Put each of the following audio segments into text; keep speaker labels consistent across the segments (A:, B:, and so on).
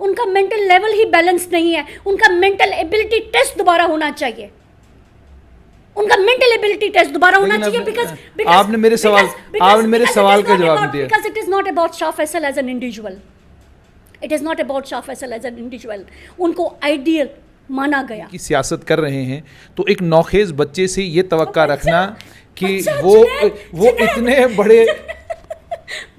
A: उनका mental level ही balance नहीं है, उनका मेंटल एबिलिटी टेस्ट दोबारा होना चाहिए, उनका मेंटल एबिलिटी टेस्ट दोबारा होना चाहिए। बिकॉज
B: आपने मेरे सवाल का जवाब नहीं दिया।
A: Because it is not about Shah Faisal as an individual, it is not about Shah Faisal as an individual. उनको आइडियल माना गया
B: कि सियासत कर रहे हैं, तो एक नौखेज बच्चे से ये तवक्का रखना कि वो इतने बड़े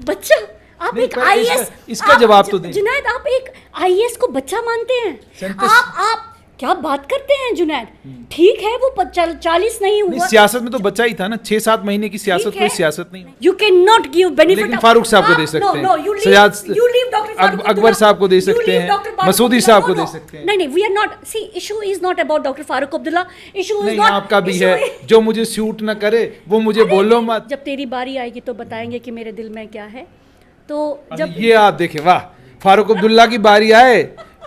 A: बच्चा, आप एक आईएएस,
B: इसका जवाब तो दें।
A: जुनैद, आप एक आईएएस को बच्चा मानते हैं? आप क्या बात करते हैं जुनैद? ठीक है वो 40 नहीं हुआ,
B: सियासत में तो बच्चा ही था ना, 6-7 महीने की सियासत, कोई सियासत नहीं।
A: You can not give benefit.
B: लेकिन फारूक साहब को दे सकते हैं, सजाद अकबर साहब को दे सकते हैं, मसूदी साहब को दे सकते हैं।
A: नहीं, we are not, see issue is not about doctor Farooq Abdullah, issue is not,
B: आपका भी है, जो मुझे सूट ना करे वो मुझे बोलो मत।
A: जब तेरी बारी आएगी तो बताएंगे कि मेरे दिल में क्या है। तो जब
B: ये आप देखें, वाह, फारूक अब्दुल्ला की बारी आए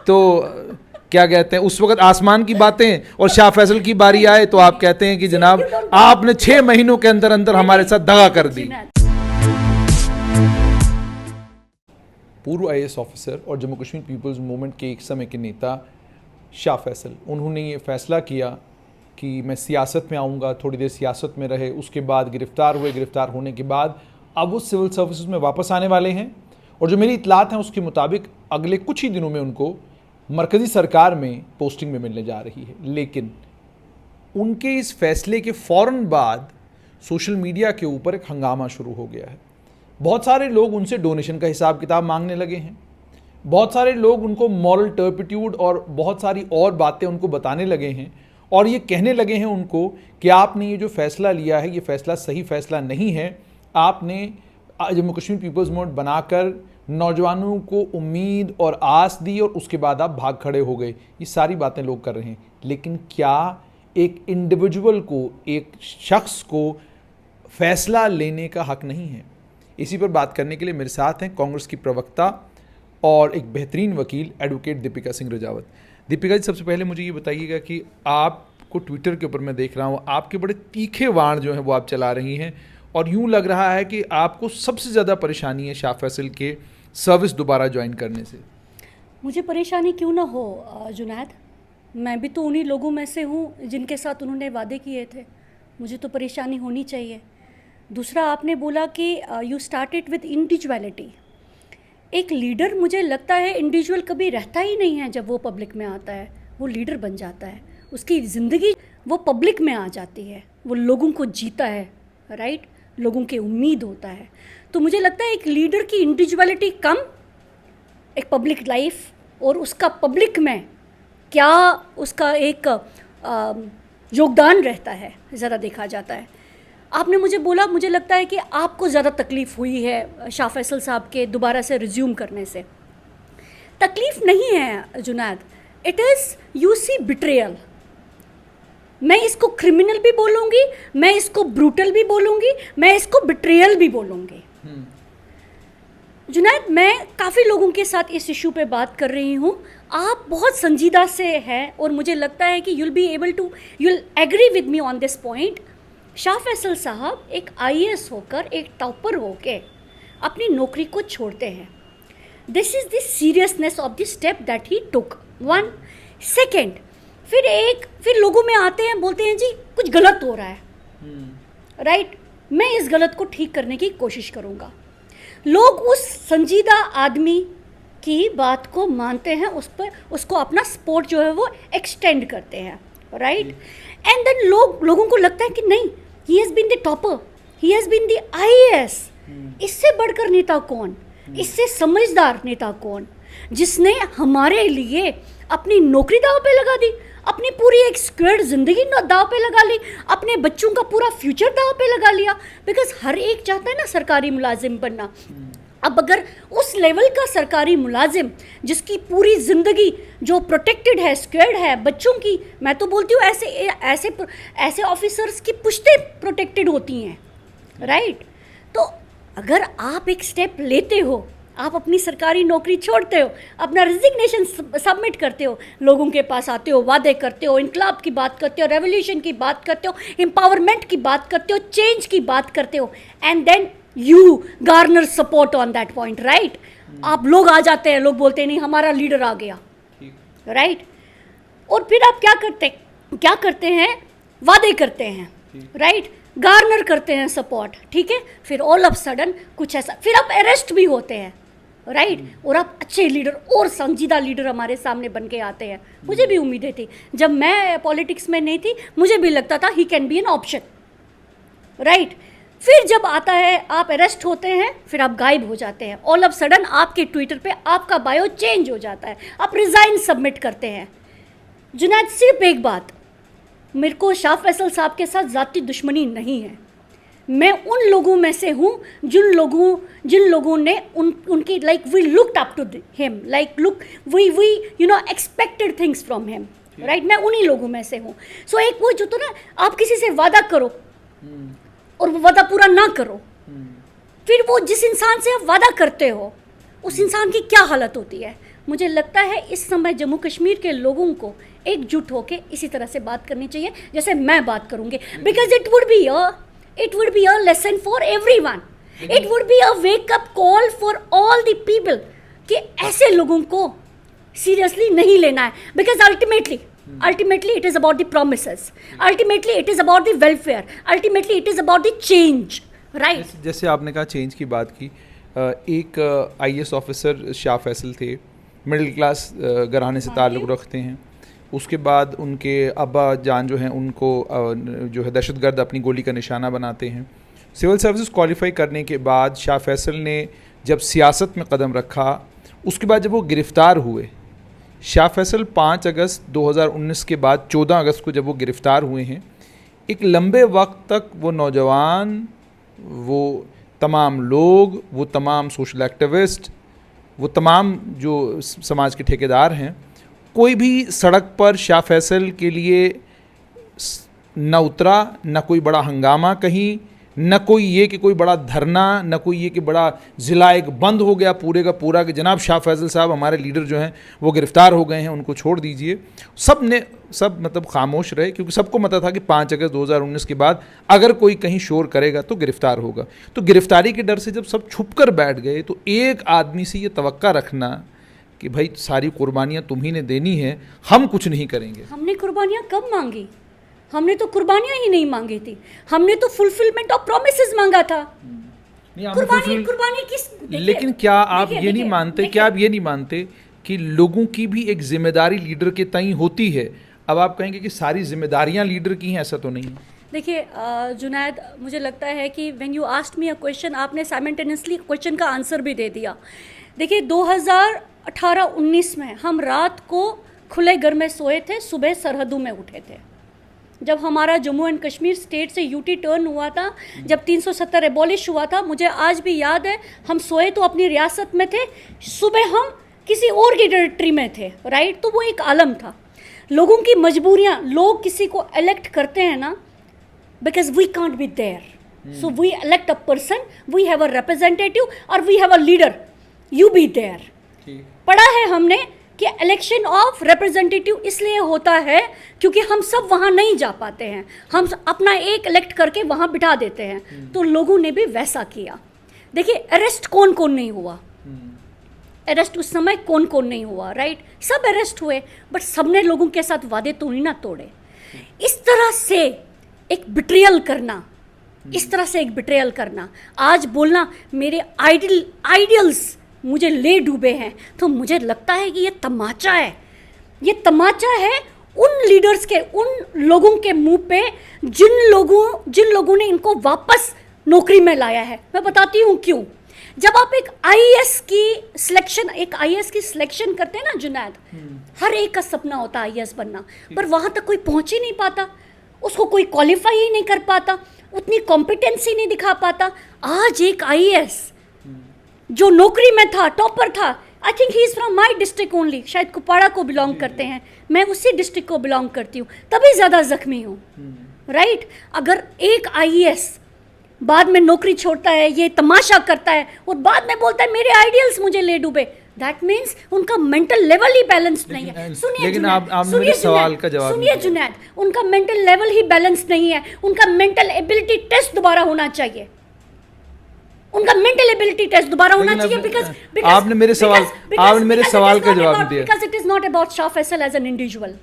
B: तो क्या कहते हैं, उस वक्त आसमान की बातें, और शाह फैसल की बारी आए तो आप कहते हैं कि जनाब आपने 6 महीनों के अंदर अंदर हमारे साथ दगा कर दी। पूर्व आईएएस ऑफिसर और जम्मू कश्मीर पीपल्स मूवमेंट के एक समय के नेता शाह फैसल, उन्होंने ये फैसला किया कि मैं सियासत में आऊँगा, थोड़ी देर सियासत में रहे, उसके बाद गिरफ्तार हुए, गिरफ्तार होने के बाद अब वो सिविल सर्विसेज में वापस आने वाले हैं, और जो मेरी इतलात हैं उसके मुताबिक अगले कुछ ही दिनों में उनको मरकज़ी सरकार में पोस्टिंग में मिलने जा रही है। लेकिन उनके इस फैसले के फ़ौरन बाद सोशल मीडिया के ऊपर एक हंगामा शुरू हो गया है। बहुत सारे लोग उनसे डोनेशन का हिसाब किताब मांगने लगे हैं, बहुत सारे लोग उनको मॉरल टर्पिट्यूड और बहुत सारी और बातें उनको बताने लगे हैं, और ये कहने लगे हैं उनको कि आपने ये जो फ़ैसला लिया है ये फ़ैसला सही फ़ैसला नहीं है, आपने जम्मू कश्मीर पीपल्स मूवमेंट बनाकर नौजवानों को उम्मीद और आस दी और उसके बाद आप भाग खड़े हो गए। ये सारी बातें लोग कर रहे हैं, लेकिन क्या एक इंडिविजुअल को, एक शख्स को फैसला लेने का हक नहीं है? इसी पर बात करने के लिए मेरे साथ हैं कांग्रेस की प्रवक्ता और एक बेहतरीन वकील एडवोकेट दीपिका सिंह रजावत। दीपिका जी, सबसे पहले मुझे ये बताइएगा कि आपको ट्विटर के ऊपर मैं देख रहा हूँ, आपके बड़े तीखे वाण जो हैं वो आप चला रही हैं, और यूँ लग रहा है कि आपको सबसे ज़्यादा परेशानी है शाह फैसल के सर्विस दोबारा ज्वाइन करने से।
A: मुझे परेशानी क्यों ना हो जुनैद, मैं भी तो उन्हीं लोगों में से हूँ जिनके साथ उन्होंने वादे किए थे, मुझे तो परेशानी होनी चाहिए। दूसरा, आपने बोला कि यू स्टार्टेड विद इंडिविजुअलिटी। एक लीडर, मुझे लगता है इंडिविजुअल कभी रहता ही नहीं है, जब वो पब्लिक में आता है वो लीडर बन जाता है, उसकी ज़िंदगी वो पब्लिक में आ जाती है, वो लोगों को जीता है, राइट, लोगों की उम्मीद होता है। तो मुझे लगता है एक लीडर की इंडिविजुअलिटी कम, एक पब्लिक लाइफ और उसका पब्लिक में क्या उसका एक योगदान रहता है, ज़रा देखा जाता है। आपने मुझे बोला, मुझे लगता है कि आपको ज़्यादा तकलीफ़ हुई है शाह फैसल साहब के दोबारा से रिज्यूम करने से। तकलीफ़ नहीं है Junaid, it is you see betrayal. मैं इसको क्रिमिनल भी बोलूँगी, मैं इसको ब्रूटल भी बोलूँगी, मैं इसको बिट्रेयल भी बोलूँगी। जुनैद, मैं काफ़ी लोगों के साथ इस इशू पे बात कर रही हूँ, आप बहुत संजीदा से हैं और मुझे लगता है कि you'll agree with me on this point। Shah Faisal साहब एक आईएएस होकर, एक टॉपर होकर अपनी नौकरी को छोड़ते हैं। This is the seriousness of the step that he took. 1 second, फिर लोगों में आते हैं, बोलते हैं जी कुछ गलत हो रहा है, राइट, मैं इस गलत को ठीक करने की कोशिश करूँगा। लोग उस संजीदा आदमी की बात को मानते हैं, उस पर उसको अपना सपोर्ट जो है वो एक्सटेंड करते हैं, राइट, एंड देन लोगों को लगता है कि नहीं, he has been the topper, he has been the IAS. इससे बढ़कर नेता कौन, इससे समझदार नेता कौन, जिसने हमारे लिए अपनी नौकरी दाव पे लगा दी, अपनी पूरी एक स्क्वायर ज़िंदगी दाव पे लगा ली, अपने बच्चों का पूरा फ्यूचर दाव पे लगा लिया। बिकॉज हर एक चाहता है ना सरकारी मुलाजिम बनना। अब अगर उस लेवल का सरकारी मुलाजिम जिसकी पूरी ज़िंदगी जो प्रोटेक्टेड है, स्क्वायर्ड है बच्चों की, मैं तो बोलती हूँ ऐसे ऑफिसर्स की पुश्तें प्रोटेक्टेड होती हैं, राइट। तो अगर आप एक स्टेप लेते हो, आप अपनी सरकारी नौकरी छोड़ते हो, अपना रिजिग्नेशन सबमिट करते हो, लोगों के पास आते हो, वादे करते हो, इनकलाब की बात करते हो, रेवोल्यूशन की बात करते हो, एम्पावरमेंट की बात करते हो, चेंज की बात करते हो, and then you garner support on that point, right. आप लोग आ जाते हैं, लोग बोलते हैं नहीं हमारा लीडर आ गया, राइट। और फिर आप क्या करते हैं, वादे करते हैं, राइट, गार्नर करते हैं सपोर्ट, ठीक है, फिर ऑल ऑफ सडन कुछ ऐसा, फिर आप अरेस्ट भी होते हैं, राइट। और आप अच्छे लीडर और संजीदा लीडर हमारे सामने बन के आते हैं। मुझे भी उम्मीदें थी, जब मैं पॉलिटिक्स में नहीं थी मुझे भी लगता था he can be an option, right. फिर जब आता है आप अरेस्ट होते हैं, फिर आप गायब हो जाते हैं, ऑल ऑफ सडन आपके ट्विटर पे आपका बायो चेंज हो जाता है, आप रिज़ाइन सबमिट करते हैं। जुनैद, सिर्फ एक बात, मेरे को शाह फैसल साहब के साथ ज़ाती दुश्मनी नहीं है। मैं उन लोगों में से हूँ जिन लोगों ने उनकी like we looked up to him, like look we you know expected things from him, right. मैं उन्हीं लोगों में से हूँ। सो एक वो जो तो ना, आप किसी से वादा करो और वो वादा पूरा ना करो, फिर वो जिस इंसान से आप वादा करते हो उस इंसान की क्या हालत होती है। मुझे लगता है इस समय जम्मू कश्मीर के लोगों को एकजुट होकर इसी तरह से बात करनी चाहिए जैसे मैं बात करूंगी, because it would be a lesson for everyone, it would be a wake up call for all the people कि ऐसे लोगों को सीरियसली नहीं लेना है, because ultimately it is about the promises, ultimately it is about the welfare, ultimately it is about the change, right.
B: जैसे आपने कहा चेंज की बात की, एक आईएएस ऑफिसर शाह फैसल थे, मिडिल क्लास घराने से ताल्लुक़ रखते हैं। उसके बाद उनके अब्बा जान जो हैं उनको जो है दहशतगर्द अपनी गोली का निशाना बनाते हैं। सिविल सर्विसेज क्वालिफाई करने के बाद शाह फैसल ने जब सियासत में कदम रखा, उसके बाद जब वो गिरफ़्तार हुए, शाह फैसल 5 अगस्त 2019 के बाद 14 अगस्त को जब वो गिरफ़्तार हुए हैं, एक लंबे वक्त तक वो नौजवान, वो तमाम लोग, वो तमाम सोशल एक्टिविस्ट, वो तमाम जो समाज के ठेकेदार हैं, कोई भी सड़क पर शाह फैसल के लिए न उतरा, न कोई बड़ा हंगामा कहीं, न कोई ये कि कोई बड़ा धरना, न कोई ये कि बड़ा ज़िला एक बंद हो गया पूरे का पूरा कि जनाब शाह फैसल साहब हमारे लीडर जो हैं वो गिरफ़्तार हो गए हैं, उनको छोड़ दीजिए। सब मतलब खामोश रहे, क्योंकि सबको पता था कि 5 अगस्त 2019 के बाद अगर कोई कहीं शोर करेगा तो गिरफ़्तार होगा। तो गिरफ़्तारी के डर से जब सब छुप कर बैठ गए, तो एक आदमी से ये तवक्का रखना कि भाई सारी कुर्बानियाँ तुम्ही ने देनी है, हम कुछ नहीं करेंगे।
A: हमने कुर्बानियाँ कब मांगी? हमने तो कुर्बानियाँ ही नहीं मांगी थी, हमने तो फुलफिलमेंट ऑफ प्रोमिसेस मांगा था। कुर्बानी किस?
B: लेकिन क्या आप ये नहीं मानते, क्या आप ये नहीं मानते कि लोगों की भी एक जिम्मेदारी लीडर के तय होती है? अब आप कहेंगे कि सारी जिम्मेदारियां लीडर की हैं, ऐसा तो नहीं है।
A: देखिए जुनैद, मुझे लगता है कि when you asked me a question, आपने साइमल्टेनियसली क्वेश्चन का आंसर भी दे दिया। देखिए 2018-19 में हम रात को खुले घर में सोए थे, सुबह सरहदों में उठे थे। जब हमारा जम्मू एंड कश्मीर स्टेट से यूटी टर्न हुआ था, जब 370 एबॉलिश हुआ था, मुझे आज भी याद है, हम सोए तो अपनी रियासत में थे, सुबह हम किसी और की टेरिटरी में थे, राइट। तो वो एक आलम था। लोगों की मजबूरियाँ, लोग किसी को इलेक्ट करते हैं ना, because we can't be there, so we elect a person, we have a representative और we have a leader, you be there. पढ़ा है हमने कि इलेक्शन ऑफ रिप्रेजेंटेटिव इसलिए होता है क्योंकि हम सब वहाँ नहीं जा पाते हैं, हम अपना एक इलेक्ट करके वहाँ बिठा देते हैं। तो लोगों ने भी वैसा किया। देखिए अरेस्ट कौन कौन नहीं हुआ, अरेस्ट उस समय कौन कौन नहीं हुआ, राइट। सब अरेस्ट हुए, बट सबने लोगों के साथ वादे तो नहीं ना तोड़े। इस तरह से एक बिट्रियल करना, इस तरह से एक बिट्रियल करना, आज बोलना मेरे आइडियल्स मुझे ले डूबे हैं, तो मुझे लगता है कि ये तमाचा है, ये तमाचा है उन लीडर्स के, उन लोगों के मुंह पे जिन लोगों ने इनको वापस नौकरी में लाया है। मैं बताती हूँ क्यों। जब आप एक आईएएस की सिलेक्शन करते हैं ना जुनैद, हर एक का सपना होता है आईएएस बनना, पर वहाँ तक कोई पहुँच ही नहीं पाता, उसको कोई क्वालिफाई ही नहीं कर पाता, उतनी कॉम्पिटेंसी नहीं दिखा पाता। आज एक आईएएस जो नौकरी में था, टॉपर था, I think he is from my district only, शायद कुपवाड़ा को बिलोंग करते हैं, मैं उसी डिस्ट्रिक्ट को बिलोंग करती हूँ, तभी ज़्यादा जख्मी हूँ, राइट। अगर एक आईएएस बाद में नौकरी छोड़ता है, ये तमाशा करता है और बाद में बोलता है मेरे आइडियल्स मुझे ले डूबे, दैट मीन्स उनका मेंटल लेवल ही बैलेंस नहीं है। सुनिए जुनैद, उनका मेंटल लेवल ही बैलेंस नहीं है, उनका मेंटल एबिलिटी टेस्ट दोबारा होना चाहिए, उनका मेंटल एबिलिटी टेस्ट दोबारा होना चाहिए बिकॉज
B: आपने मेरे सवाल का जवाब नहीं दिया।
A: Because it is not about Shah Faisal as an individual,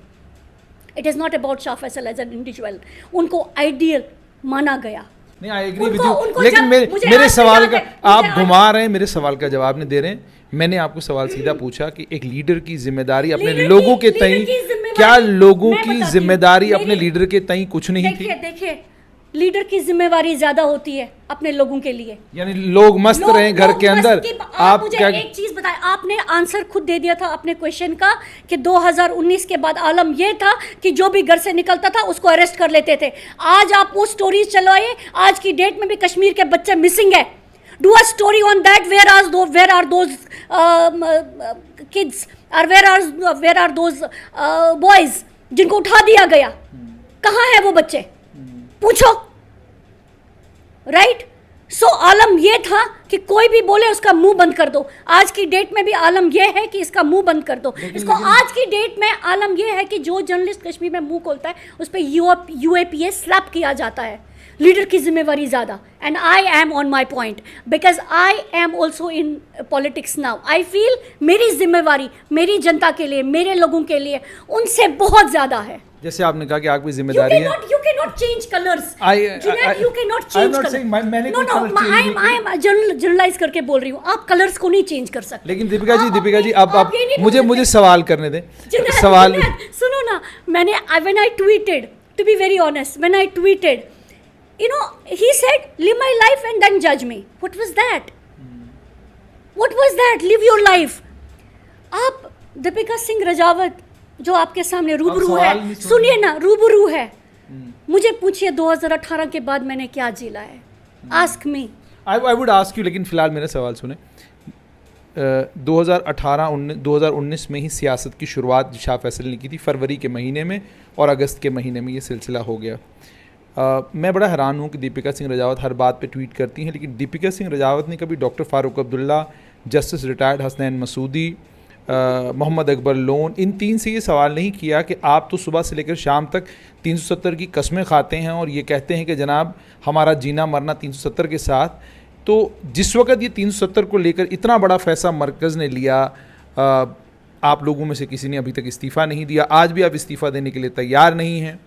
A: it is not about Shah Faisal as an individual. उनको आइडियल माना गया।
B: नहीं, आई एग्री विद यू, लेकिन मेरे सवाल का आप घुमा रहे हैं, मेरे सवाल का जवाब नहीं दे रहे हैं। मैंने आपको सवाल सीधा पूछा कि एक लीडर की जिम्मेदारी अपने लोगों के तई, क्या लोगों की जिम्मेदारी अपने लीडर के तई कुछ नहीं थी?
A: देखिए लीडर की जिम्मेवारी ज्यादा होती है अपने लोगों के लिए,
B: यानी लोग मस्त रहे घर के अंदर।
A: आप मुझे एक चीज बताएं, आपने आंसर खुद दे दिया था अपने क्वेश्चन का कि 2019 के बाद आलम यह था कि जो भी घर से निकलता था उसको अरेस्ट कर लेते थे। आज आप वो स्टोरीज चलवाइए, आज की डेट में भी कश्मीर के बच्चे मिसिंग है। Do a story on that, where are those kids और वेयर आर दोज बॉयज जिनको उठा दिया गया, कहाँ है वो बच्चे? पूछो, राइट? सो आलम यह था कि कोई भी बोले उसका मुंह बंद कर दो। आज की डेट में भी आलम यह है कि इसका मुंह बंद कर दो। इसको आज की डेट में आलम यह है कि जो जर्नलिस्ट कश्मीर में मुंह खोलता है उस पर यूएपीए स्लैप किया जाता है। लीडर की जिम्मेवारी ज़्यादा, and I am on my point because I am also in politics now. I feel मेरी जिम्मेवारी मेरी जनता के लिए, मेरे लोगों के लिए उनसे बहुत ज़्यादा है।
B: जैसे आपने कहा कि आपकी जिम्मेदारी है,
A: you cannot change colors. You cannot change colors. No, I am generalize करके बोल रही हूँ, आप कलर्स को नहीं चेंज कर सकते।
B: लेकिन दीपिका जी अब मुझे सवाल करने दें। सवाल
A: सुनो ना, मैंने when I tweeted, to be very honest, when I tweeted, you know, he said, live my life and then judge me. What was that? What was that? Live your life. आप दीपिका सिंह रजावत जो आपके सामने रूबरू है, सुनिए ना, रूबरू है, मुझे पूछिए 2018 के बाद मैंने क्या झेला है? Ask me.
B: I would ask you, लेकिन फिलहाल मेरा सवाल सुने। 2019 में ही सियासत की शुरुआत शाह फैसल ने की थी, फरवरी के महीने में, और अगस्त के महीने में ये सिलसिला हो गया। मैं बड़ा हैरान हूँ कि दीपिका सिंह रजावत हर बात पे ट्वीट करती हैं, लेकिन दीपिका सिंह रजावत ने कभी doctor Farooq Abdullah, justice retired Hasnain Masoodi, Mohammad Akbar Lone, इन तीन से ये सवाल नहीं किया कि आप तो सुबह से लेकर शाम तक 370 की कस्में खाते हैं और ये कहते हैं कि जनाब हमारा जीना मरना 370 के साथ। तो जिस वक्त ये 370 को लेकर इतना बड़ा फैसला मरकज़ ने लिया, आप लोगों में से किसी ने अभी तक इस्तीफ़ा नहीं दिया, आज भी आप इस्तीफ़ा देने के लिए तैयार नहीं हैं।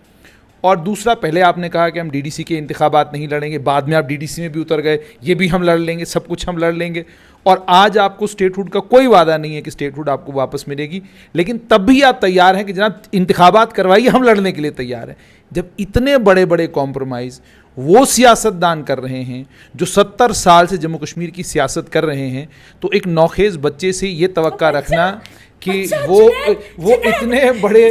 B: और दूसरा, पहले आपने कहा कि हम डीडीसी के इंतखाबात नहीं लड़ेंगे, बाद में आप डीडीसी में भी उतर गए, ये भी हम लड़ लेंगे, सब कुछ हम लड़ लेंगे, और आज आपको स्टेटहुड का कोई वादा नहीं है कि स्टेटहुड आपको वापस मिलेगी, लेकिन तब भी आप तैयार हैं कि जनाब इंतखाबात करवाइए, हम लड़ने के लिए तैयार हैं। जब इतने बड़े बड़े कॉम्प्रोमाइज़ वो सियासतदान कर रहे हैं जो 70 साल से जम्मू कश्मीर की सियासत कर रहे हैं, तो एक नौखेज़ बच्चे से ये तवक्का रखना कि वो इतने बड़े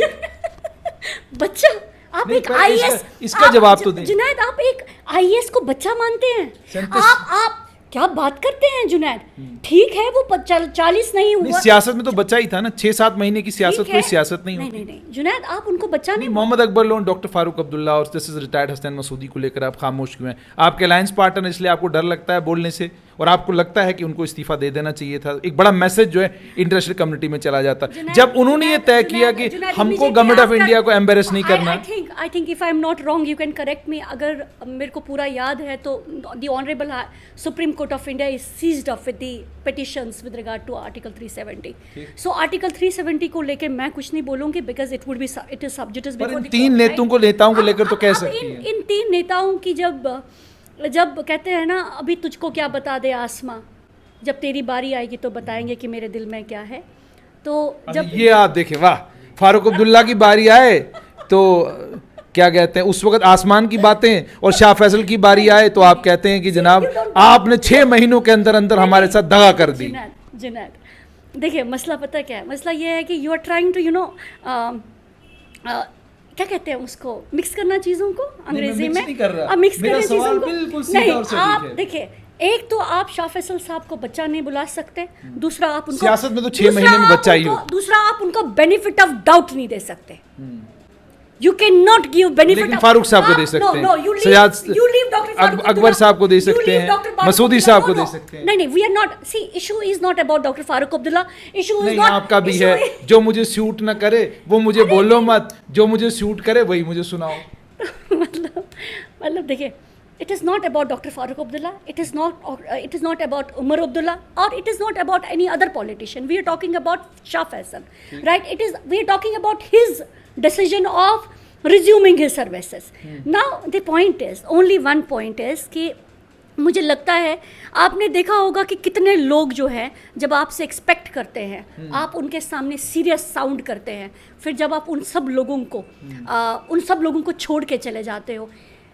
A: बच्चा, आप एक आईएएस,
B: इसका जवाब तो दें।
A: जुनैद, आप एक आईएएस को बच्चा मानते हैं? आप क्या बात करते हैं जुनैद? ठीक है, वो 40 नहीं हुआ,
B: सियासत में तो बच्चा ही था ना, 6-7 महीने की सियासत, कोई सियासत नहीं होती।
A: नहीं जुनैद, आप उनको बच्चा नहीं।
B: मोहम्मद अकबर लोन, डॉक्टर फारूक अब्दुल्ला और जस्टिस रिटायर्ड हसनैन मसूदी को लेकर आप खामोश क्यों हैं? आपके अलायंस पार्टनर, इसलिए आपको डर लगता है बोलने से, और आपको लगता है कि उनको इस्तीफा दे देना चाहिए था। एक बड़ा मैसेज जो है इंटरनेशनल कम्युनिटी में चला जाता, जब उन्होंने ये तय किया कि हमको गवर्नमेंट ऑफ इंडिया को एम्बेरस नहीं करना।
A: I think if I am not wrong, you can correct me, अगर मेरे को पूरा याद है तो the honourable supreme court of India is seized up with the petitions with regard to article 370। So article 370 को लेकर मैं कुछ नहीं बोलूंगी because it would be, it is subjective before the
B: तीन नेताओं को लेकर तो कह सकती हैं।
A: इन तीन नेताओं की जब कहते हैं ना, अभी तुझको क्या बता दे आसमां, जब तेरी बारी आएगी तो बताएंगे कि मेरे दिल में क्या है। तो जब
B: ये आप देखें, वाह, फारूक अब्दुल्ला की बारी आए तो क्या कहते हैं, उस वक्त आसमान की बातें, और शाह फैसल की बारी आए तो आप कहते हैं कि जनाब आपने 6 महीनों के अंदर अंदर हमारे साथ दगा कर दी।
A: जुनैद, देखिए मसला पता क्या है? मसला ये है कि यू आर ट्राइंग टू क्या कहते हैं उसको, मिक्स करना चीज़ों को अंग्रेजी में, अब मिक्स करना चीज़ों को नहीं। आप देखिए, एक तो आप शाह फैसल साहब को बच्चा नहीं बुला सकते, दूसरा आप उनको
B: सियासत में तो 6 महीने में बच्चा ही हो,
A: दूसरा आप उनको बेनिफिट ऑफ डाउट नहीं दे सकते। You cannot give benefit.
B: लेकिन फारूक साहब को दे सकते हैं, सजाद अकबर साहब को दे सकते हैं, मसूदी साहब को दे सकते हैं।
A: नहीं, we are not, see, issue is not about Dr. Farooq Abdullah, issue is not,
B: आपका भी है, जो मुझे सूट ना करे वो मुझे बोलो मत, जो मुझे सूट करे वही मुझे सुनाओ।
A: मतलब देखिए, it is not about Dr. Farooq Abdullah, it is not about Umar Abdullah, or it is not about any other politician. We are talking about Shah Faisal, right? We are talking about his decision of resuming his services. Now the point is, only one point is कि मुझे लगता है आपने देखा होगा कि कितने लोग जो हैं जब आपसे एक्सपेक्ट करते हैं आप उनके सामने सीरियस साउंड करते हैं, फिर जब आप उन सब लोगों को छोड़ के चले जाते हो.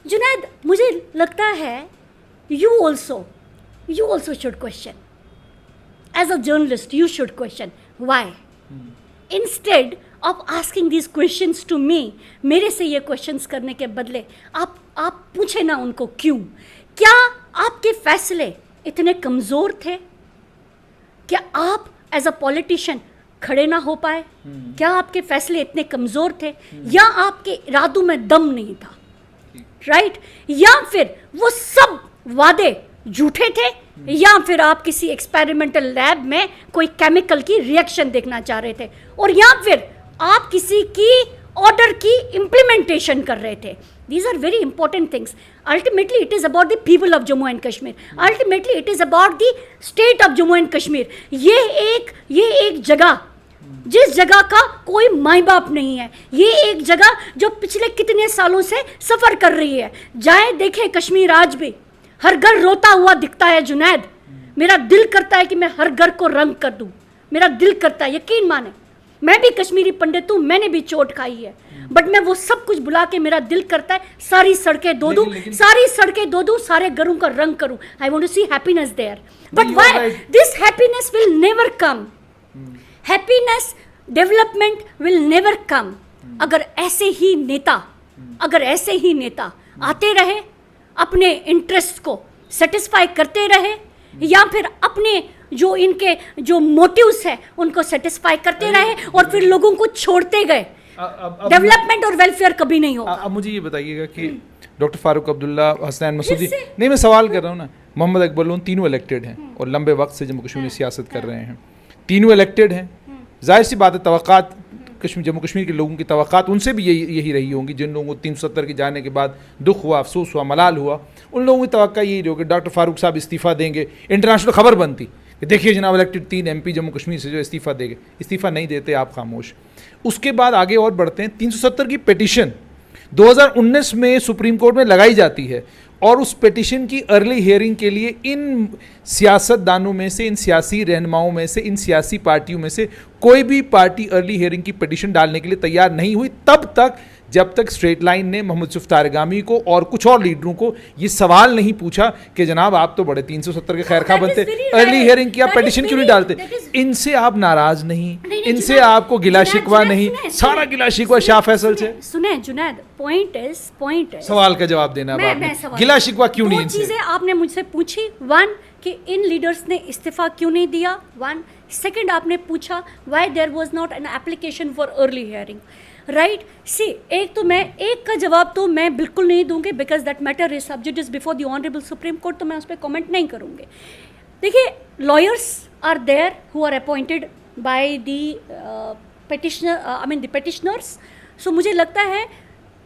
A: जुनैद, मुझे लगता है you also should question. As a journalist, you should question. Why? Instead of asking these questions to me, मेरे से ये questions करने के बदले आप पूछे ना उनको क्यों. क्या आपके फैसले इतने कमज़ोर थे? क्या आप एज अ पॉलिटिशियन खड़े ना हो पाए? क्या आपके फैसले इतने कमज़ोर थे, या आपके इरादों में दम नहीं था, राइट? या फिर वो सब वादे झूठे थे, या फिर आप किसी एक्सपेरिमेंटल लैब में कोई केमिकल की रिएक्शन देखना चाह रहे थे, और या फिर आप किसी की ऑर्डर की इम्प्लीमेंटेशन कर रहे थे. These are very important things. Ultimately, it is about the people of Jammu and Kashmir. Ultimately, it is about the state of Jammu and Kashmir. ये एक जगह जिस जगह का कोई माई बाप नहीं है, ये एक जगह जो पिछले कितने सालों से सफ़र कर रही है. जाए देखें कश्मीर, आज भी हर घर रोता हुआ दिखता है. जुनैद, मेरा दिल करता है कि मैं हर घर को रंग कर दूं. मेरा दिल करता है, यकीन माने, मैं भी कश्मीरी पंडित हूँ, मैंने भी चोट खाई है, बट मैं वो सब कुछ बुला के मेरा दिल करता है सारी सड़कें धो दूँ, सारे घरों का रंग करूँ. I want to see happiness there, but why this happiness will never come. Happiness, development will never come अगर ऐसे ही नेता आते रहे, अपने इंटरेस्ट को सेटिस्फाई करते रहे, या फिर अपने जो मोटिव्स है उनको सेटिस्फाई करते रहे और फिर लोगों को छोड़ते गए. डेवलपमेंट और वेलफेयर कभी नहीं होगा.
B: अब मुझे ये बताइएगा कि डॉक्टर फारूक अब्दुल्ला, हसनैन मसूदी, नहीं मैं सवाल कर रहा हूँ ना, मोहम्मद अकबर लोन, तीनों इलेक्टेड हैं और लंबे वक्त से जम्मू कश्मीर में सियासत कर रहे हैं. तीनों इलेक्टेड हैं, जाहिर सी बात है तवक्कात जम्मू कश्मीर के लोगों की तवक्कात उनसे भी यही रही होंगी. जिन लोगों को 370 के जाने के बाद दुख हुआ, अफसोस हुआ, मलाल हुआ, उन लोगों की तवक्का यही होगी डॉक्टर फारूक साहब इस्तीफ़ा देंगे. इंटरनेशनल खबर बनती कि देखिए जनाब इलेक्टेड 3 MP जम्मू कश्मीर से जो इस्तीफ़ा देंगे. इस्तीफ़ा नहीं देते, आप खामोश. उसके बाद आगे और बढ़ते हैं. 370 की पिटीशन 2019 में सुप्रीम कोर्ट में लगाई जाती है, और उस पिटीशन की अर्ली हियरिंग के लिए इन सियासतदानों में से, इन सियासी रहनुमाओं में से, इन सियासी पार्टियों में से कोई भी पार्टी अर्ली हियरिंग की पिटीशन डालने के लिए तैयार नहीं हुई तब तक, जब तक स्ट्रेट लाइन ने मोहम्मद यूसुफ तारगामी को और कुछ और लीडरों को ये सवाल नहीं पूछा कि जनाब आप तो बड़े 370 के खैर खा बनते, अर्ली हियरिंग किया, पिटीशन क्यों नहीं डालते. इनसे आप नाराज नहीं, इनसे आपको गिला शिकवा नहीं, सारा गिला शिकवा शाह फैसल से.
A: सुने जुनैद, पॉइंट है,
B: सवाल का जवाब देना. गिला शिकवा क्यों नहीं इनसे?
A: चीजें आपने मुझसे पूछी. 1 कि इन लीडर्स ने इस्तीफा क्यों नहीं दिया. 1 सेकंड आपने पूछा why there was not an application for early hearing, right. See, एक का जवाब तो मैं बिल्कुल नहीं दूंगी, because that matter is sub judice before the honourable supreme court, तो मैं उस पर कमेंट नहीं करूंगी. देखिए, lawyers are there who are appointed by the petitioners. So मुझे लगता है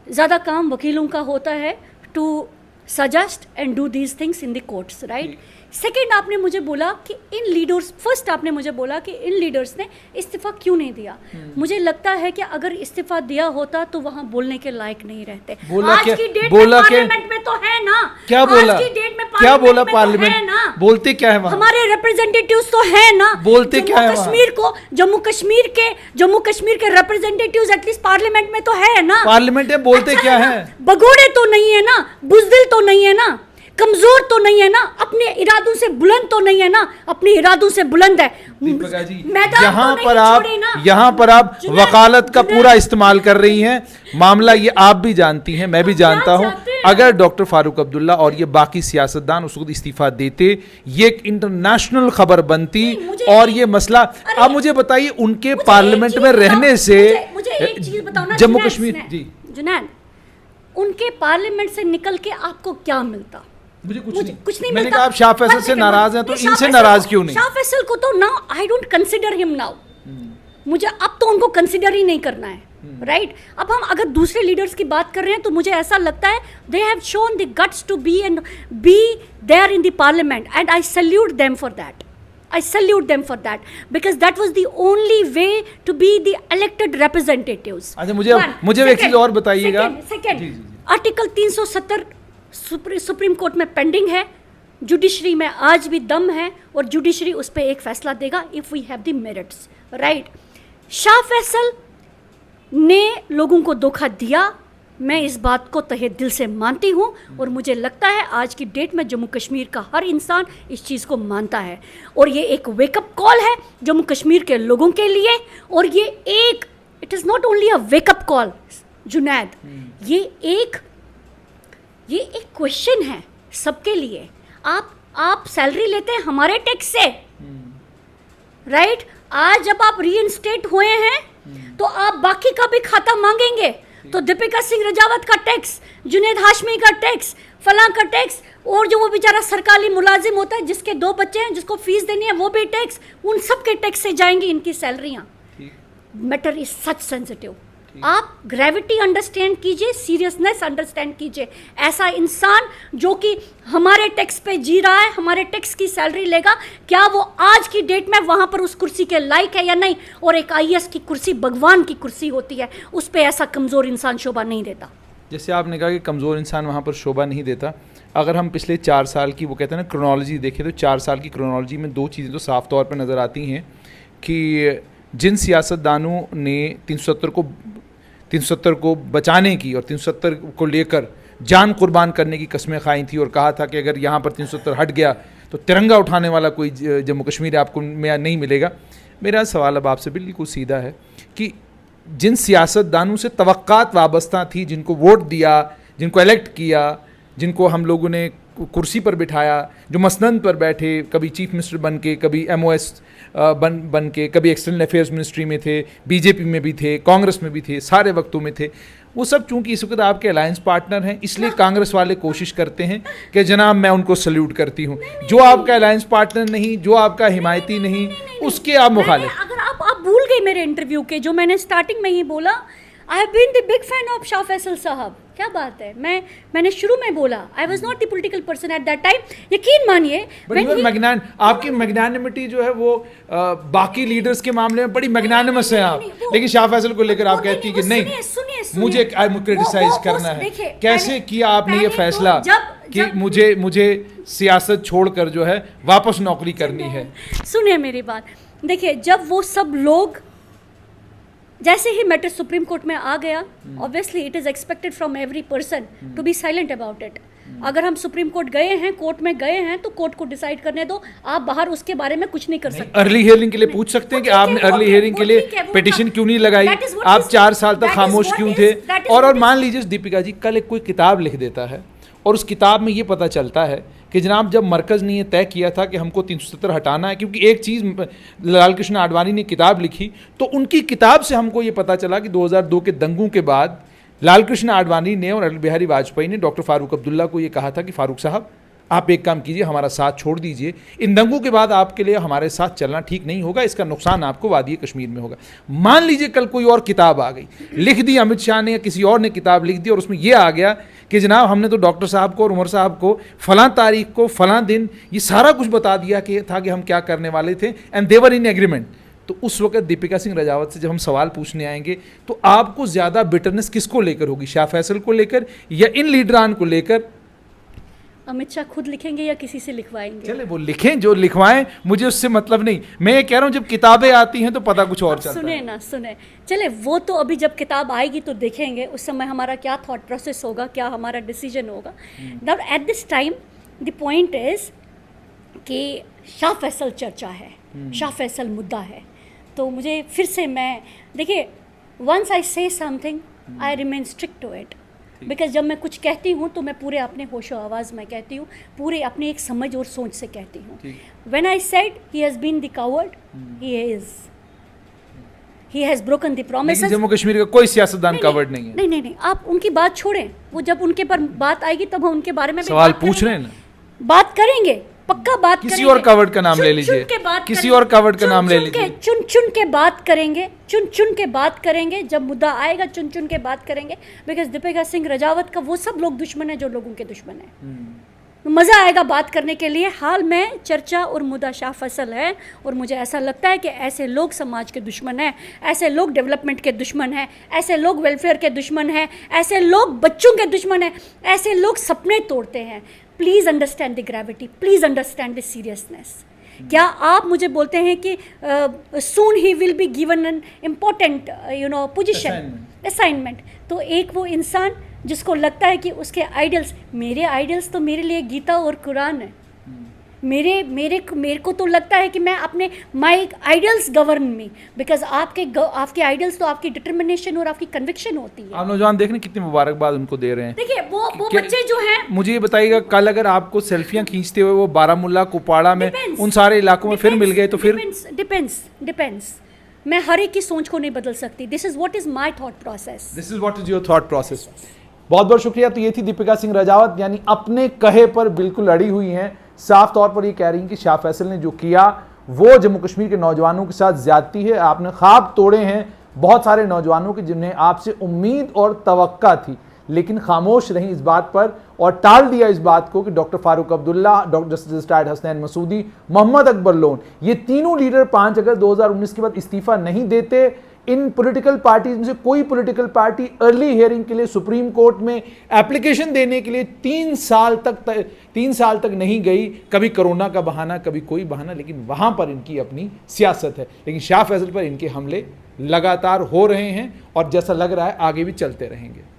A: ज़्यादा काम वकीलों का होता है to suggest and do these things in the courts, right. Second, आपने मुझे बोला कि इन लीडर्स, फर्स्ट आपने मुझे बोला कि इन लीडर्स ने इस्तीफा क्यों नहीं दिया. मुझे लगता है कि अगर इस्तीफा दिया होता तो वहाँ बोलने के लायक नहीं रहते. आज की डेट में पार्लियामेंट में तो है ना.
B: क्या बोला?
A: आज की डेट में पार्लियामेंट है ना.
B: बोलते क्या है वहाँ?
A: हमारे रिप्रेजेंटेटिव्स तो है ना.
B: बोलते क्या है वहाँ?
A: जम्मू कश्मीर के रिप्रेजेंटेटिव्स एटलीस्ट पार्लियामेंट में तो है ना.
B: पार्लियामेंट में बोलते क्या है?
A: भगोड़े तो नहीं है ना, बुजदिल तो नहीं है ना, कमजोर तो नहीं है ना, अपने इरादों से बुलंद तो नहीं है ना. अपने इरादों से बुलंद है.
B: यहाँ पर आप वकालत का पूरा इस्तेमाल कर रही हैं. मामला ये आप भी जानती हैं, मैं भी जानता हूं. अगर डॉक्टर फारूक अब्दुल्ला और ये बाकी सियासतदान उसको इस्तीफा देते, ये एक इंटरनेशनल खबर बनती और ये मसला. आप मुझे बताइए, उनके पार्लियामेंट में रहने से जम्मू कश्मीर, जी
A: जुनैद, उनके पार्लियामेंट से निकल के आपको क्या मिलता?
B: मुझे कुछ नहीं
A: मैंने
B: मिलता. कहा आप शाह फैसल से नाराज हैं, तो इनसे नाराज क्यों नहीं?
A: शाह फैसल को तो now I don't consider him now. मुझे अब तो उनको कंसीडर ही नहीं करना है. राइट। अब हम अगर दूसरे लीडर्स की बात कर रहे हैं तो मुझे ऐसा लगता है they have shown the guts to be there in the parliament and I salute them for that. I salute them for that because that was the only way to be the elected representatives.
B: अच्छा, मुझे एक चीज और बताइएगा.
A: Second article 370 supreme court में pending है. Judiciary में आज भी दम है और जुडिशरी उस पर एक फैसला देगा if we have the merits, right. Shah Faisal ने लोगों को धोखा दिया, मैं इस बात को तहे दिल से मानती हूँ और मुझे लगता है आज की डेट में जम्मू कश्मीर का हर इंसान इस चीज़ को मानता है और ये एक वेकअप कॉल है जम्मू कश्मीर के लोगों के लिए. और ये एक it is not only a wake up call Junaid, ये एक क्वेश्चन है सबके लिए. आप सैलरी लेते हैं हमारे टैक्स से, राइट. आज जब आप रीइंस्टेट हुए हैं तो आप बाकी का भी खाता मांगेंगे. तो दीपिका सिंह रजावत का टैक्स, जुनैद हाशमी का टैक्स, फलां का टैक्स, और जो वो बेचारा सरकारी मुलाजिम होता है जिसके 2 बच्चे हैं जिसको फीस देनी है वो भी टैक्स, उन सब के टैक्स से जाएंगी इनकी सैलरियां. Matter is such sensitive. आप ग्रेविटी अंडरस्टैंड कीजिए, सीरियसनेस अंडरस्टैंड कीजिए. ऐसा इंसान जो कि हमारे टैक्स पे जी रहा है, हमारे टैक्स की सैलरी लेगा, क्या वो आज की डेट में वहाँ पर उस कुर्सी के लायक है या नहीं. और एक IAS की कुर्सी भगवान की कुर्सी होती है, उस पर ऐसा कमज़ोर इंसान शोभा नहीं देता.
B: जैसे आपने कहा कि कमज़ोर इंसान वहाँ पर शोभा नहीं देता, अगर हम पिछले 4 साल की वो कहते हैं ना क्रोनोलॉजी देखें तो 4 साल की क्रोनोलॉजी में 2 चीज़ें तो साफ तौर पर नज़र आती हैं कि जिन सियासतदानों ने 370 को बचाने की और 370 को लेकर जान कुर्बान करने की कस्में खाई थी और कहा था कि अगर यहाँ पर 370 हट गया तो तिरंगा उठाने वाला कोई जम्मू कश्मीर आपको में नहीं मिलेगा. मेरा सवाल अब आपसे बिल्कुल सीधा है कि जिन सियासतदानों से तवक्कात वाबस्ता थी, जिनको वोट दिया, जिनको इलेक्ट किया, जिनको हम लोगों ने कुर्सी पर बिठाया, जो मसनद पर बैठे, कभी चीफ मिनिस्टर बन के, कभी MOS बन के, कभी एक्सटर्नल अफेयर्स मिनिस्ट्री में थे, BJP में भी थे, कांग्रेस में भी थे, सारे वक्तों में थे, वो सब चूंकि इस वक्त आपके अलायंस पार्टनर हैं, इसलिए कांग्रेस वाले कोशिश करते हैं कि जनाब मैं उनको सल्यूट करती हूँ. जो आपका अलायंस पार्टनर नहीं, जो आपका हिमायती नहीं, उसके आप मुखालिफ.
A: अगर आप भूल गए मेरे इंटरव्यू के जो मैंने स्टार्टिंग में ही बोला, I have been the big fan of Shah Faisal sahab. क्या बात है, मैंने शुरू में बोला I was not the political person at that time. यकीन मानिए
B: आपकी मैग्नानिमिटी जो है वो बाकी लीडर्स के मामले में बड़ी मैग्नानिमस है आप, लेकिन शाह फैसल को लेकर आप कहती है कि नहीं मुझे क्रिटिसाइज करना है. कैसे किया आपने ये फैसला कि मुझे सियासत छोड़कर जो है वापस नौकरी करनी है?
A: सुनिए मेरी बात, देखिए जब वो सब लोग जैसे ही मैटर सुप्रीम कोर्ट में आ गया, obviously it is expected from every person to be silent about it. अगर हम सुप्रीम कोर्ट गए हैं, कोर्ट में गए हैं, तो कोर्ट को डिसाइड करने दो. आप बाहर उसके बारे में कुछ नहीं कर सकते.
B: अर्ली हियरिंग के लिए पूछ सकते हैं कि आपने अर्ली हियरिंग के लिए पिटीशन क्यों नहीं लगाई, आप 4 साल तक खामोश क्यों थे. और मान लीजिए दीपिका जी कल एक कोई किताब लिख देता है और उस किताब में ये पता चलता है कि जनाब जब मरकज़ ने ये तय किया था कि हमको 370 हटाना है, क्योंकि एक चीज़ लाल कृष्ण आडवाणी ने किताब लिखी तो उनकी किताब से हमको ये पता चला कि 2002 के दंगों के बाद लाल कृष्ण आडवाणी ने और अटल बिहारी वाजपेयी ने डॉक्टर फारूक अब्दुल्ला को ये कहा था कि फारूक साहब आप एक काम कीजिए, हमारा साथ छोड़ दीजिए, इन दंगों के बाद आपके लिए हमारे साथ चलना ठीक नहीं होगा, इसका नुकसान आपको वादी कश्मीर में होगा. मान लीजिए कल कोई और किताब आ गई, लिख दी अमित शाह ने या किसी और ने किताब लिख दी और उसमें यह आ गया कि जनाब हमने तो डॉक्टर साहब को और उमर साहब को फलां तारीख को फलां दिन ये सारा कुछ बता दिया कि था कि हम क्या करने वाले थे एंड देवर इन एग्रीमेंट. तो उस वक्त दीपिका सिंह रजावत से जब हम सवाल पूछने आएंगे तो आपको ज़्यादा बिटरनेस किसको लेकर होगी, शाह फैसल को लेकर या इन लीडरान को लेकर?
A: अमित शाह खुद लिखेंगे या किसी से लिखवाएंगे?
B: चले वो लिखें, जो लिखवाएं, मुझे उससे मतलब नहीं. मैं ये कह रहा हूँ जब किताबें आती हैं तो पता कुछ और चलता है.
A: सुने चले वो तो अभी जब किताब आएगी तो देखेंगे, उस समय हमारा क्या थॉट प्रोसेस होगा, क्या हमारा डिसीजन होगा. Now at this time the point is कि शाह फैसल चर्चा है, शाह फैसल मुद्दा है. तो मुझे फिर से देखिए once I say something I remain strict to it, because जब मैं कुछ कहती हूँ तो मैं पूरे अपने होशो आवाज़ में कहती हूँ, पूरे अपनी एक समझ और सोच से कहती हूँ. When I said he has been the coward, he has broken the promises.
B: Jammu Kashmir का कोई सियासतदान कावर्ड नहीं है.
A: नहीं, आप उनकी बात छोड़ें, वो जब उनके पर बात आएगी तब हम उनके बारे में
B: सवाल पूछ रहे हैं ना,
A: बात करेंगे. पक्का बात
B: किसी
A: करेंगे।
B: और कवर्ड का नाम ले
A: चुन
B: लीजिए,
A: के बात
B: किसी
A: करेंगे।
B: और कवर्ड का नाम ले
A: चुन के-
B: लीजिए।
A: चुन के बात करेंगे, चुन के बात करेंगे। जब मुद्दा आएगा चुन के बात करेंगे, बिकॉज दीपिका सिंह राजावत का वो सब लोग दुश्मन है जो लोगों के दुश्मन है। मज़ा आएगा बात करने के लिए। हाल में चर्चा और मुद्दा शाह फैसल है, और मुझे ऐसा लगता है कि ऐसे लोग समाज के दुश्मन हैं, ऐसे लोग डेवलपमेंट के दुश्मन हैं, ऐसे लोग वेलफेयर के दुश्मन हैं, ऐसे लोग बच्चों के दुश्मन हैं, ऐसे लोग सपने तोड़ते हैं। Please understand the gravity, please understand the seriousness. क्या आप मुझे बोलते हैं कि soon he will be given an important position, assignment, तो एक वो इंसान जिसको लगता है कि उसके आइडल्स, मेरे आइडल्स तो मेरे लिए गीता और कुरान है। मेरे को तो लगता है कि मैं अपने माई आइडल्स गवर्न मी, बिकॉज आपके आइडल्स तो आपकी डिटर्मिनेशन और आपकी कन्विक्शन होती है।
B: आप नौजवान देख रहे हैं कितनी मुबारकबाद उनको दे रहे हैं।
A: देखिए वो
B: क्या-
A: बच्चे जो हैं,
B: मुझे ये बताइएगा, कल अगर आपको सेल्फियां खींचते हुए वो बारामूला, कुपवाड़ा में,
A: Depends.
B: उन सारे इलाकों में फिर मिल गए तो फिर
A: डिपेंड्स। मैं हर एक की सोच को नहीं बदल सकती। This is what is my thought process.
B: This is what is your thought process. बहुत बहुत शुक्रिया। तो ये थी दीपिका सिंह राजावत, यानी अपने कहे पर बिल्कुल अड़ी हुई हैं। साफ तौर पर ये कह रही हैं कि शाह फैसल ने जो किया वो जम्मू कश्मीर के नौजवानों के साथ ज्यादती है। आपने ख्वाब तोड़े हैं बहुत सारे नौजवानों के जिन्हें आपसे उम्मीद और तवक्का थी, लेकिन खामोश रहीं इस बात पर और टाल दिया इस बात को कि doctor Farooq Abdullah, doctor justice Hasnain Masoodi, Mohammad Akbar Lone, ये तीनों लीडर 5 अगस्त 2019 के बाद इस्तीफा नहीं देते। इन पॉलिटिकल पार्टीज में से कोई पॉलिटिकल पार्टी अर्ली हियरिंग के लिए सुप्रीम कोर्ट में एप्लीकेशन देने के लिए 3 साल तक नहीं गई। कभी कोरोना का बहाना, कभी कोई बहाना, लेकिन वहां पर इनकी अपनी सियासत है। लेकिन शाह फैसल पर इनके हमले लगातार हो रहे हैं और जैसा लग रहा है आगे भी चलते रहेंगे।